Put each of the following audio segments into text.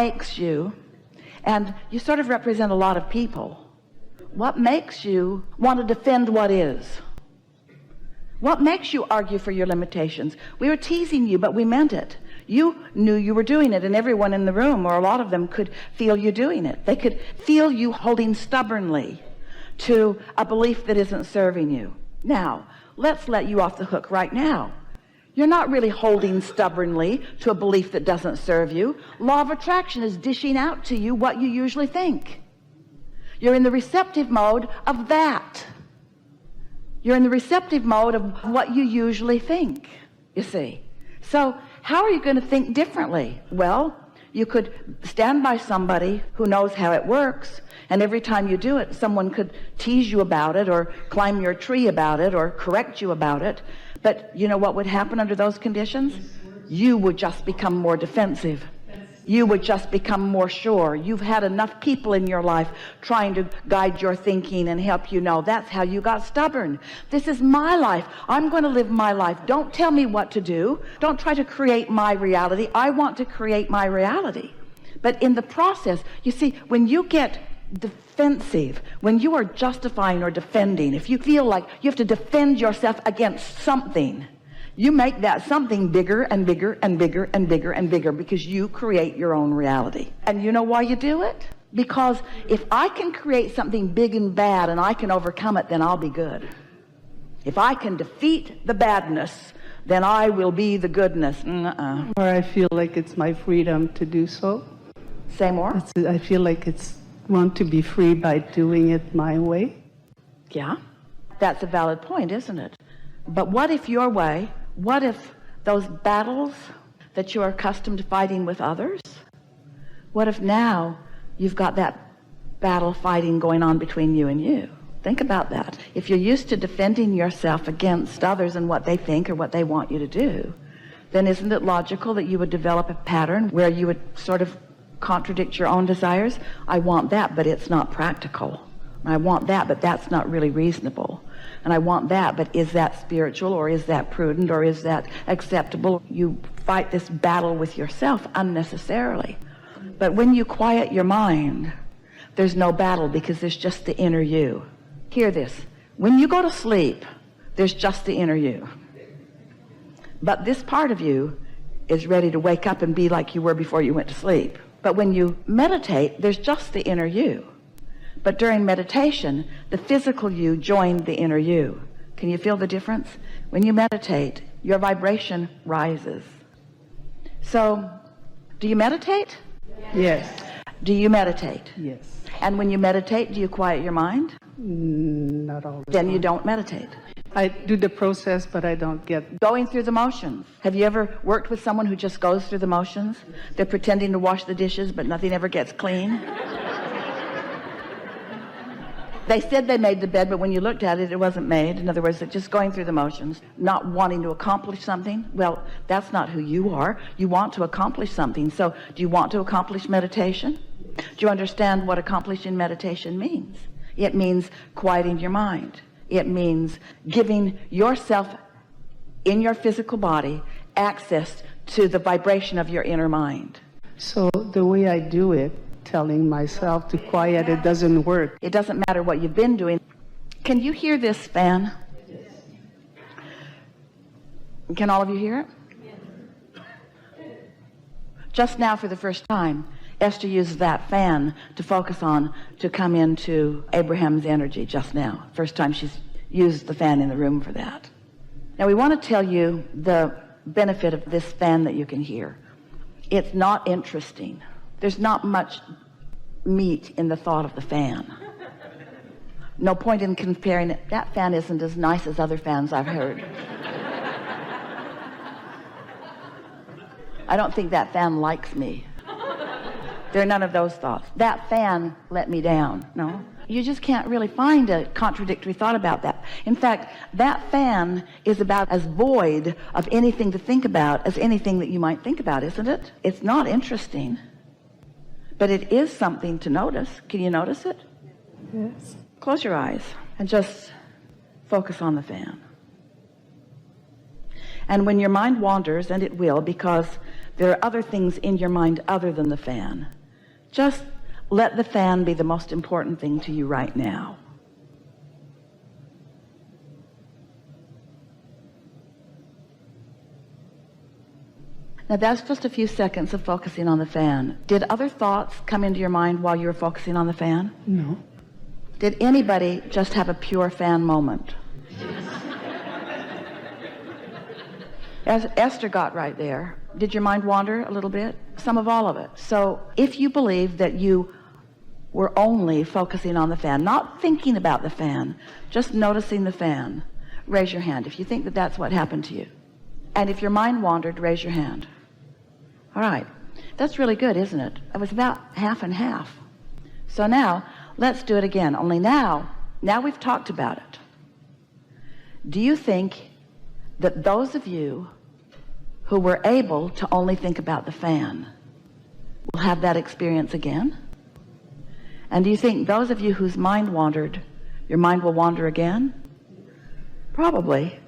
makes you, and you sort of represent a lot of people, what makes you want to defend what is? What makes you argue for your limitations? We were teasing you, but we meant it. You knew you were doing it, and everyone in the room, or a lot of them, could feel you doing it. They could feel you holding stubbornly to a belief that isn't serving you. Now, let's let you off the hook right now. You're not really holding stubbornly to a belief that doesn't serve you. Law of attraction is dishing out to you what you usually think. You're in the receptive mode of that. You're in the receptive mode of what you usually think, you see. So how are you going to think differently? Well, you could stand by somebody who knows how it works, and every time you do it, someone could tease you about it, or climb your tree about it, or correct you about it. But you know what would happen under those conditions? You would just become more defensive. You would just become more sure. You've had enough people in your life trying to guide your thinking and help you know. That's how you got stubborn. This is my life. I'm going to live my life. Don't tell me what to do. Don't try to create my reality. I want to create my reality. But in the process, you see, when you get defensive, when you are justifying or defending, if you feel like you have to defend yourself against something, you make that something bigger and bigger and bigger and bigger and bigger, because you create your own reality. And you know why you do it? Because if I can create something big and bad and I can overcome it, then I'll be good. If I can defeat the badness, then I will be the goodness. Or I feel like it's my freedom to do so. Say more. I feel like it's want to be free by doing it my way. Yeah, that's a valid point, isn't it? But what if your way, what if those battles that you're accustomed to fighting with others, what if now you've got that battle fighting going on between you and you? Think about that. If you're used to defending yourself against others and what they think or what they want you to do, then isn't it logical that you would develop a pattern where you would sort of contradict your own desires? I want that, but it's not practical. I want that, but that's not really reasonable. And I want that, but is that spiritual, or is that prudent, or is that acceptable? You fight this battle with yourself unnecessarily. But when you quiet your mind, there's no battle, because there's just the inner you. Hear this. When you go to sleep, there's just the inner you. But this part of you is ready to wake up and be like you were before you went to sleep. But when you meditate, there's just the inner you. But during meditation, the physical you joined the inner you. Can you feel the difference? When you meditate, your vibration rises. So, do you meditate? Yes. Do you meditate? Yes. And when you meditate, do you quiet your mind? Not all the Then time. you don't meditate. I do the process, but I don't get... Going through the motions. Have you ever worked with someone who just goes through the motions? They're pretending to wash the dishes, but nothing ever gets clean. They said they made the bed, but when you looked at it, it wasn't made. In other words, they're just going through the motions, not wanting to accomplish something. Well, that's not who you are. You want to accomplish something. So do you want to accomplish meditation? Do you understand what accomplishing meditation means? It means quieting your mind. It means giving yourself in your physical body access to the vibration of your inner mind. So the way I do it, telling myself to quiet, it doesn't work. It doesn't matter what you've been doing. Can you hear this fan? Can all of you hear it? Just now, for the first time, Esther used that fan to focus on, to come into Abraham's energy just now. First time she's used the fan in the room for that. Now we want to tell you the benefit of this fan that you can hear. It's not interesting. There's not much meat in the thought of the fan. No point in comparing it. That fan isn't as nice as other fans I've heard. I don't think that fan likes me. There are none of those thoughts. That fan let me down. No. You just can't really find a contradictory thought about that. In fact, that fan is about as void of anything to think about as anything that you might think about, isn't it? It's not interesting. But it is something to notice. Can you notice it? Yes. Close your eyes and just focus on the fan. And when your mind wanders, and it will, because There are other things in your mind other than the fan. Just let the fan be the most important thing to you right now. Now that's just a few seconds of focusing on the fan. Did other thoughts come into your mind while you were focusing on the fan? No. Did anybody just have a pure fan moment? As Esther got right there, did your mind wander a little bit? Some of all of it. So if you believe that you were only focusing on the fan, not thinking about the fan, just noticing the fan, raise your hand if you think that that's what happened to you. And if your mind wandered, raise your hand. All right. That's really good, isn't it? It was about half and half. So now, let's do it again. Only now we've talked about it. Do you think that those of you who were able to only think about the fan will have that experience again? And do you think those of you whose mind wandered, your mind will wander again? Probably.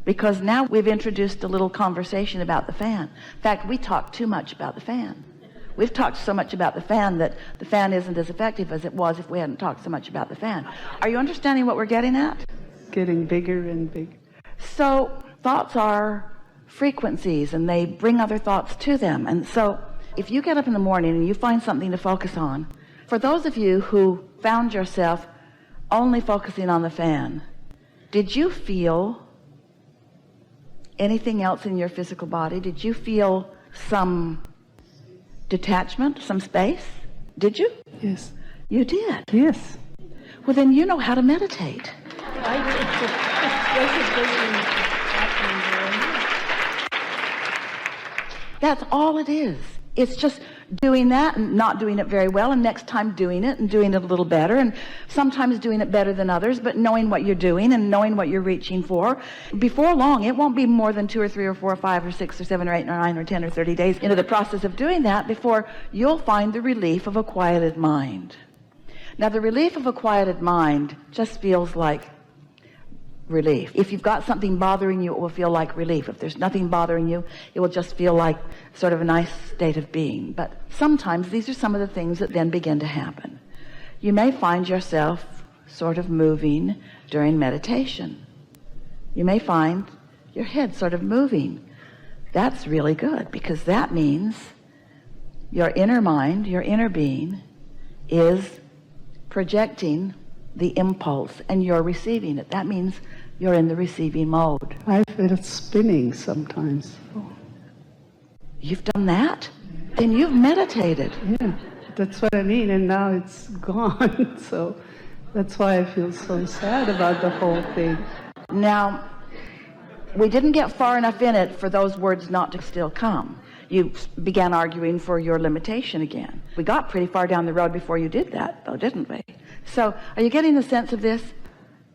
Because now we've introduced a little conversation about the fan. In fact, we talk too much about the fan. We've talked so much about the fan that the fan isn't as effective as it was if we hadn't talked so much about the fan. Are you understanding what we're getting at? Getting bigger and bigger. So thoughts are frequencies, and they bring other thoughts to them. And so if you get up in the morning and you find something to focus on, for those of you who found yourself only focusing on the fan, did you feel anything else in your physical body? Did you feel some detachment, some space? Did you? Yes. You did? Yes. Well, then you know how to meditate. That's all it is. It's just doing that and not doing it very well, and next time doing it and doing it a little better, and sometimes doing it better than others, but knowing what you're doing and knowing what you're reaching for. Before long, it won't be more than 2 or 3 or 4 or 5 or 6 or 7 or 8 or 9 or 10 or 30 days into the process of doing that before you'll find the relief of a quieted mind. Now, the relief of a quieted mind just feels like relief. If you've got something bothering you, it will feel like relief. If there's nothing bothering you, it will just feel like sort of a nice state of being. But sometimes these are some of the things that then begin to happen. You may find yourself sort of moving during meditation. You may find your head sort of moving. That's really good, because that means your inner mind, your inner being, is projecting the impulse and you're receiving it. That means you're in the receiving mode. I feel it spinning sometimes. You've done that? Then you've meditated. Yeah, that's what I mean, and now it's gone. So that's why I feel so sad about the whole thing. Now, we didn't get far enough in it for those words not to still come. You began arguing for your limitation again. We got pretty far down the road before you did that, though, didn't we? So, are you getting the sense of this?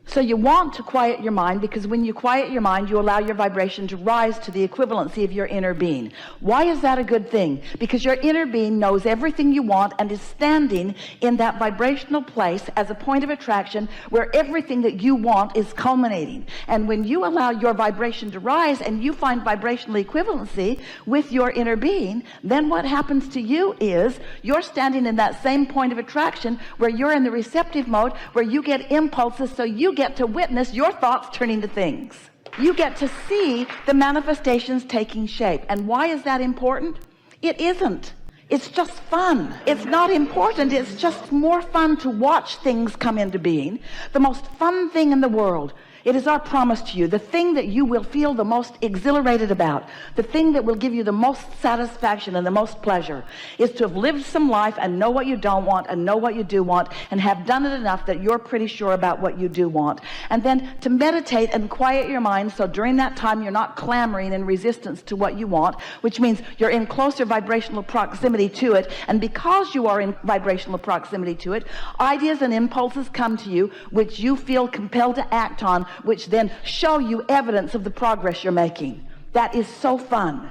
So you want to quiet your mind, because when you quiet your mind, you allow your vibration to rise to the equivalency of your inner being. Why is that a good thing? Because your inner being knows everything you want and is standing in that vibrational place as a point of attraction where everything that you want is culminating. And when you allow your vibration to rise and you find vibrational equivalency with your inner being, then what happens to you is you're standing in that same point of attraction where you're in the receptive mode, where you get impulses, so you get to witness your thoughts turning to things. You get to see the manifestations taking shape. And why is that important? It isn't. It's just fun. It's not important. It's just more fun to watch things come into being. The most fun thing in the world. It is our promise to you, the thing that you will feel the most exhilarated about, the thing that will give you the most satisfaction and the most pleasure, is to have lived some life and know what you don't want and know what you do want, and have done it enough that you're pretty sure about what you do want. And then to meditate and quiet your mind, so during that time you're not clamoring in resistance to what you want, which means you're in closer vibrational proximity to it. And because you are in vibrational proximity to it, ideas and impulses come to you which you feel compelled to act on, which then show you evidence of the progress you're making. That is so fun.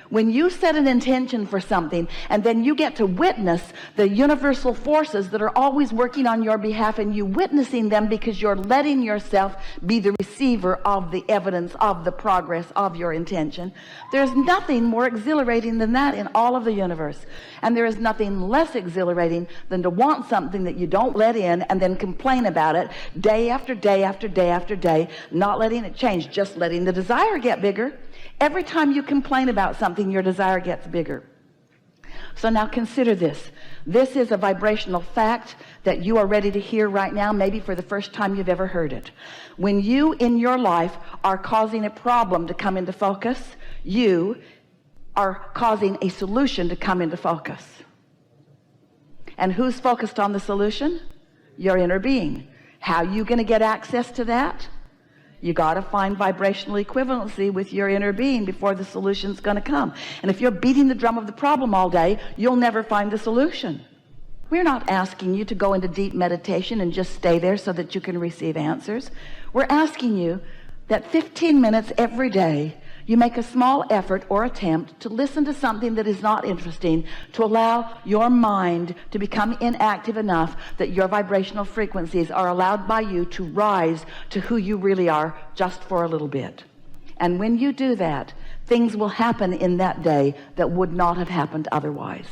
When you set an intention for something and then you get to witness the universal forces that are always working on your behalf, and you witnessing them because you're letting yourself be the receiver of the evidence of the progress of your intention, there's nothing more exhilarating than that in all of the universe. And there is nothing less exhilarating than to want something that you don't let in and then complain about it day after day after day after day, not letting it change, just letting the desire get bigger. Every time you complain about something, your desire gets bigger. So now consider this. This is a vibrational fact that you are ready to hear right now, maybe for the first time you've ever heard it. When you in your life are causing a problem to come into focus, you are causing a solution to come into focus. And who's focused on the solution? Your inner being. How are you going to get access to that? You got to find vibrational equivalency with your inner being before the solution's going to come. And if you're beating the drum of the problem all day, you'll never find the solution. We're not asking you to go into deep meditation and just stay there so that you can receive answers. We're asking you that 15 minutes every day you make a small effort or attempt to listen to something that is not interesting, to allow your mind to become inactive enough that your vibrational frequencies are allowed by you to rise to who you really are just for a little bit. And when you do that, things will happen in that day that would not have happened otherwise.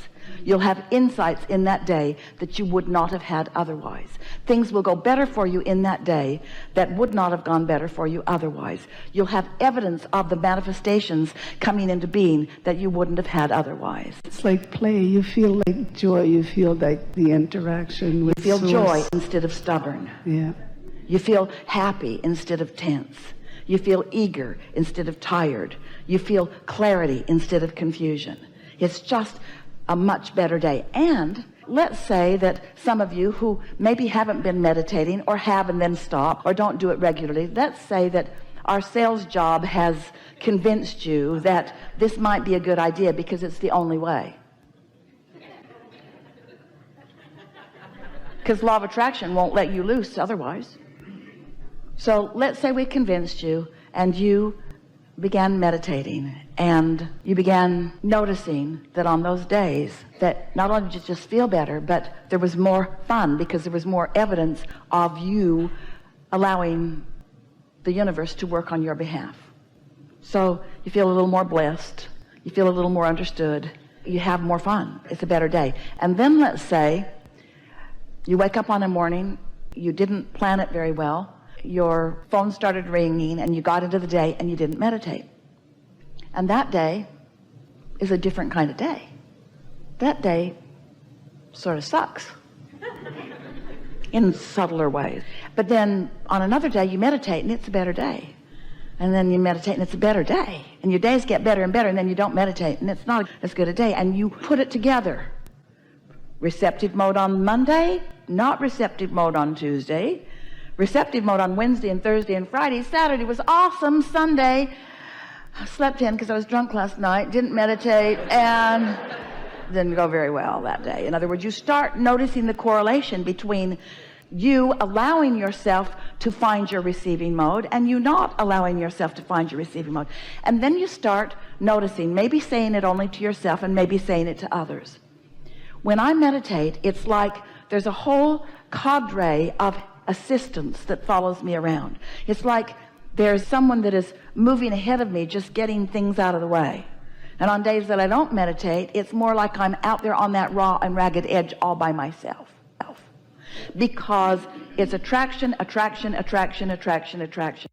You'll have insights in that day that you would not have had otherwise. Things will go better for you in that day that would not have gone better for you otherwise. You'll have evidence of the manifestations coming into being that you wouldn't have had otherwise. It's like play. You feel like joy. You feel like the interaction with You feel source. joy instead of stubborn. Yeah. You feel happy instead of tense. You feel eager instead of tired. You feel clarity instead of confusion. It's just a much better day. And let's say that some of you who maybe haven't been meditating, or have and then stop, or don't do it regularly, let's say that our sales job has convinced you that this might be a good idea because it's the only way. Because law of attraction won't let you loose otherwise. So let's say we convinced you and you began meditating and you began noticing that on those days that not only did you just feel better, but there was more fun because there was more evidence of you allowing the universe to work on your behalf. So you feel a little more blessed, you feel a little more understood, you have more fun. It's a better day. And then let's say you wake up on a morning, you didn't plan it very well, your phone started ringing and you got into the day and you didn't meditate. And that day is a different kind of day. That day sort of sucks in subtler ways. But then on another day you meditate and it's a better day. And then you meditate and it's a better day. And your days get better and better, and then you don't meditate and it's not as good a day. And you put it together. Receptive mode on Monday, not receptive mode on Tuesday. Receptive mode on Wednesday and Thursday and Friday. Saturday was awesome. Sunday, I slept in because I was drunk last night, didn't meditate, and didn't go very well that day. In other words, you start noticing the correlation between you allowing yourself to find your receiving mode and you not allowing yourself to find your receiving mode. And then you start noticing, maybe saying it only to yourself and maybe saying it to others. When I meditate, it's like there's a whole cadre of assistance that follows me around. It's like there's someone that is moving ahead of me, just getting things out of the way. And on days that I don't meditate, it's more like I'm out there on that raw and ragged edge all by myself. Because it's attraction, attraction, attraction, attraction, attraction.